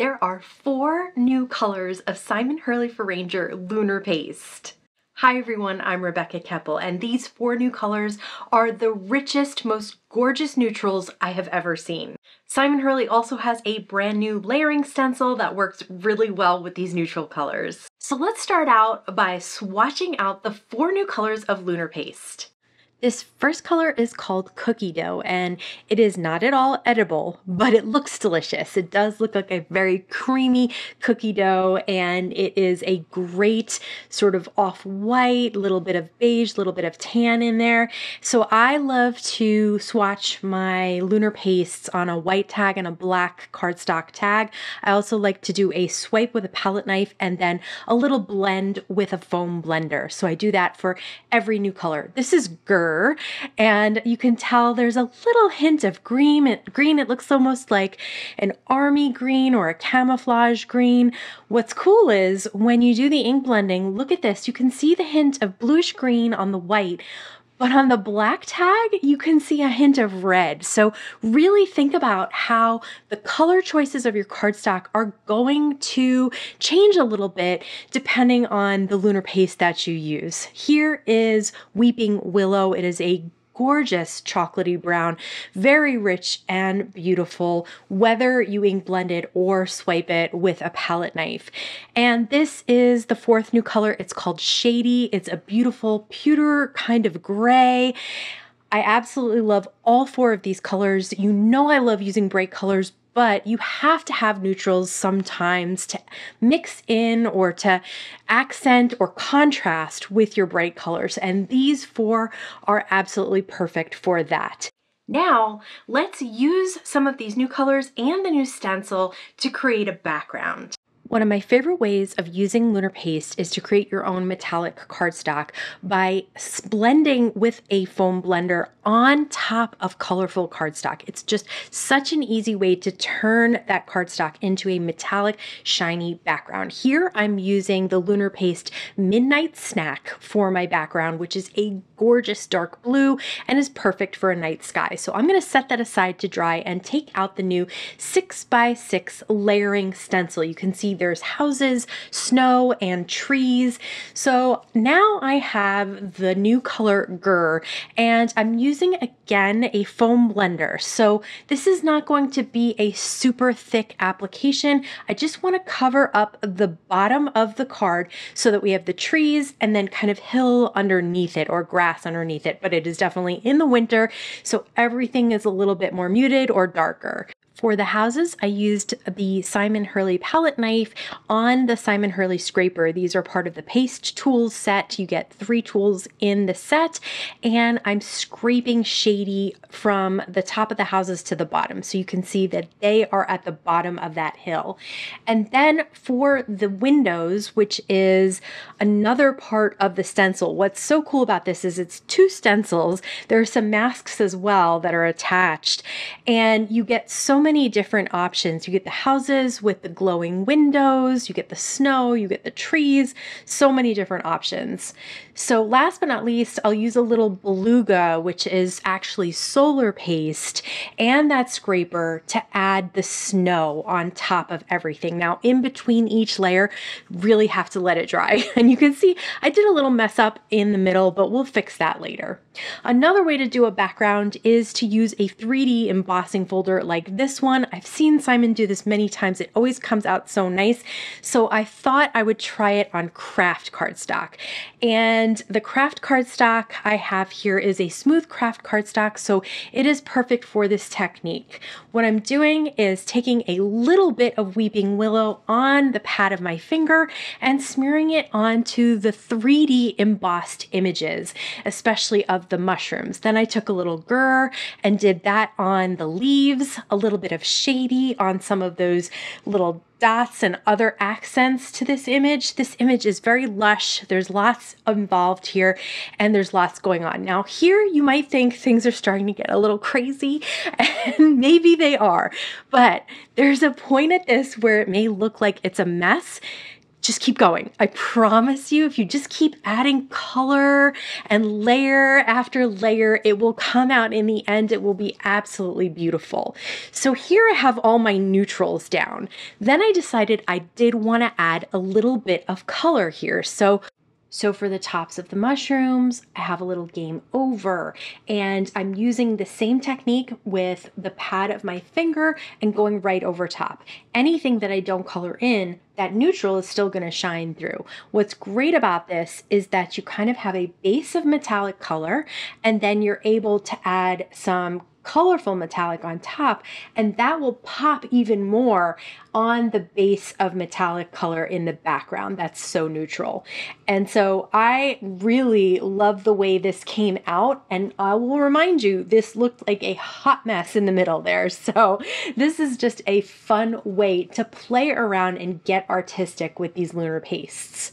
there are 4 new colors of Simon Hurley for Ranger Lunar Paste. Hi everyone, I'm Rebecca Keppel, and these 4 new colors are the richest, most gorgeous neutrals I have ever seen. Simon Hurley also has a brand new layering stencil that works really well with these neutral colors. So let's start out by swatching out the 4 new colors of Lunar Paste. This first color is called Cookie Dough, and it is not at all edible, but it looks delicious. It does look like a very creamy cookie dough, and it is a great sort of off-white, little bit of beige, little bit of tan in there. So I love to swatch my Lunar Pastes on a white tag and a black cardstock tag. I also like to do a swipe with a palette knife and then a little blend with a foam blender. So I do that for every new color. This is Gur. And you can tell there's a little hint of green. It looks almost like an army green or a camouflage green. What's cool is when you do the ink blending, look at this. You can see the hint of bluish green on the white, but on the black tag, you can see a hint of red. So really think about how the color choices of your cardstock are going to change a little bit depending on the Lunar Paste that you use. Here is Weeping Willow. It is a gorgeous chocolatey brown, very rich and beautiful, whether you ink blend it or swipe it with a palette knife. And this is the 4th new color. It's called Shady. It's a beautiful pewter kind of gray. I absolutely love all 4 of these colors. You know I love using bright colors, but you have to have neutrals sometimes to mix in or to accent or contrast with your bright colors. And these 4 are absolutely perfect for that. Now, let's use some of these new colors and the new stencil to create a background. One of my favorite ways of using Lunar Paste is to create your own metallic cardstock by blending with a foam blender on top of colorful cardstock. It's just such an easy way to turn that cardstock into a metallic, shiny background. Here I'm using the Lunar Paste Midnight Snack for my background, which is a gorgeous dark blue and is perfect for a night sky. So I'm going to set that aside to dry and take out the new 6x6 layering stencil. You can see there's houses, snow, and trees. So now I have the new color Gur, and I'm using again a foam blender. So this is not going to be a super thick application. I just want to cover up the bottom of the card so that we have the trees and then kind of hill underneath it or grass underneath it, but it is definitely in the winter, so everything is a little bit more muted or darker. For the houses, I used the Simon Hurley palette knife on the Simon Hurley scraper. These are part of the paste tools set. You get 3 tools in the set, and I'm scraping Shady from the top of the houses to the bottom. So you can see that they are at the bottom of that hill. And then for the windows, which is another part of the stencil, what's so cool about this is it's 2 stencils. There are some masks as well that are attached, and you get so many different options. You get the houses with the glowing windows, you get the snow, you get the trees, so many different options. So last but not least, I'll use a little beluga, which is actually solar paste, and that scraper to add the snow on top of everything. Now, in between each layer, really have to let it dry. And you can see I did a little mess up in the middle, but we'll fix that later. Another way to do a background is to use a 3D embossing folder like this one. I've seen Simon do this many times. It always comes out so nice. So I thought I would try it on craft cardstock. And the craft cardstock I have here is a smooth craft cardstock, so it is perfect for this technique. What I'm doing is taking a little bit of Weeping Willow on the pad of my finger and smearing it onto the 3D embossed images, especially of the mushrooms. Then I took a little Gur and did that on the leaves, a little bit of Shady on some of those little dots and other accents to this image. This image is very lush. There's lots involved here and there's lots going on. Now here you might think things are starting to get a little crazy, and maybe they are, but there's a point at this where it may look like it's a mess. just keep going. I promise you, if you just keep adding color and layer after layer, it will come out in the end. It will be absolutely beautiful. So here I have all my neutrals down. Then I decided I did want to add a little bit of color here. So for the tops of the mushrooms, I have a little game over, and I'm using the same technique with the pad of my finger and going right over top. Anything that I don't color in, that neutral is still going to shine through. What's great about this is that you kind of have a base of metallic color, and then you're able to add some colorful metallic on top, and that will pop even more on the base of metallic color in the background. That's so neutral. And so I really love the way this came out, and I will remind you, this looked like a hot mess in the middle there. So this is just a fun way to play around and get artistic with these lunar pastes.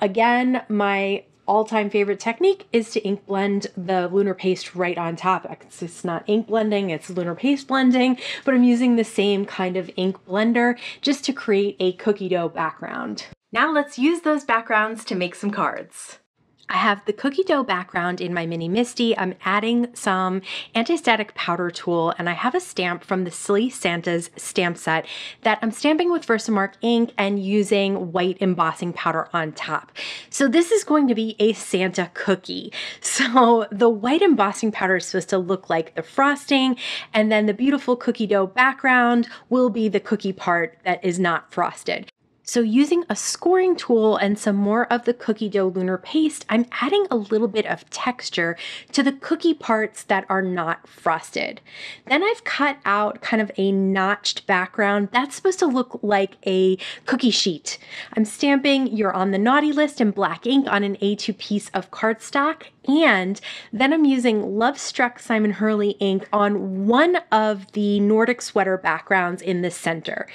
Again, my all-time favorite technique is to ink blend the lunar paste right on top. It's not ink blending, it's lunar paste blending, but I'm using the same kind of ink blender just to create a cookie dough background. Now let's use those backgrounds to make some cards. I have the cookie dough background in my Mini Misti. I'm adding some anti-static powder tool, and I have a stamp from the Silly Santas stamp set that I'm stamping with Versamark ink and using white embossing powder on top. So this is going to be a Santa cookie. So the white embossing powder is supposed to look like the frosting, and then the beautiful cookie dough background will be the cookie part that is not frosted. So using a scoring tool and some more of the cookie dough lunar paste, I'm adding a little bit of texture to the cookie parts that are not frosted. Then I've cut out kind of a notched background. That's supposed to look like a cookie sheet. I'm stamping "You're on the Naughty List" in black ink on an A2 piece of cardstock, and then I'm using Love Struck Simon Hurley ink on one of the Nordic sweater backgrounds in the center.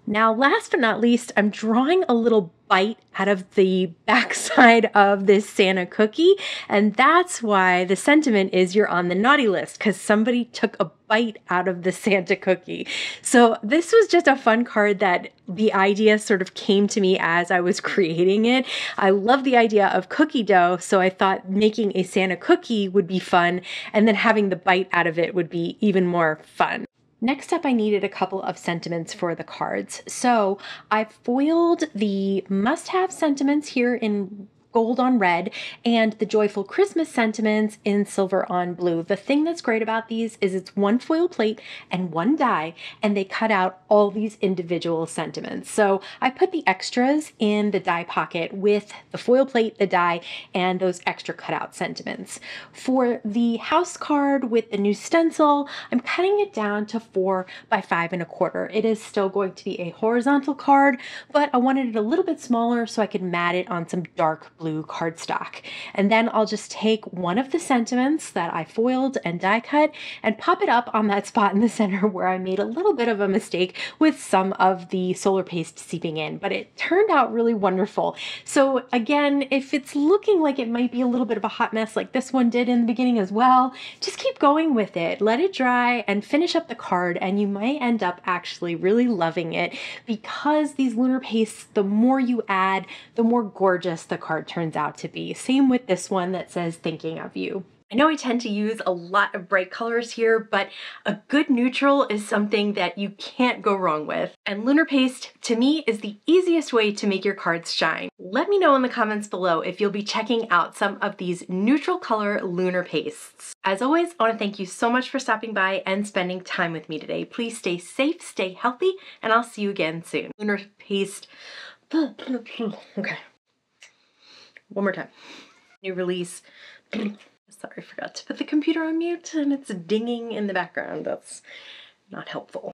Now, last but not least, I'm drawing a little bite out of the backside of this Santa cookie, and that's why the sentiment is "You're on the naughty list," because somebody took a bite out of the Santa cookie. So this was just a fun card that the idea sort of came to me as I was creating it. I love the idea of cookie dough, so I thought making a Santa cookie would be fun, and then having the bite out of it would be even more fun. Next up, I needed a couple of sentiments for the cards. So I foiled the must-have sentiments here in gold on red and the joyful Christmas sentiments in silver on blue. The thing that's great about these is it's one foil plate and one die, and they cut out all these individual sentiments. So I put the extras in the die pocket with the foil plate, the die, and those extra cutout sentiments. For the house card with the new stencil, I'm cutting it down to 4 by 5 1/4. It is still going to be a horizontal card, but I wanted it a little bit smaller so I could mat it on some dark blue cardstock. And then I'll just take one of the sentiments that I foiled and die cut and pop it up on that spot in the center where I made a little bit of a mistake with some of the solar paste seeping in, but it turned out really wonderful. So again, if it's looking like it might be a little bit of a hot mess like this one did in the beginning as well, just keep going with it. Let it dry and finish up the card, and you might end up actually really loving it, because these lunar pastes, the more you add, the more gorgeous the card turns out to be. Same with this one that says "Thinking of You." I know I tend to use a lot of bright colors here, but a good neutral is something that you can't go wrong with. And lunar paste, to me, is the easiest way to make your cards shine. Let me know in the comments below if you'll be checking out some of these neutral color lunar pastes. As always, I want to thank you so much for stopping by and spending time with me today. Please stay safe, stay healthy, and I'll see you again soon. Lunar paste. Okay. One more time. New release. Sorry, I forgot to put the computer on mute and it's dinging in the background. That's not helpful.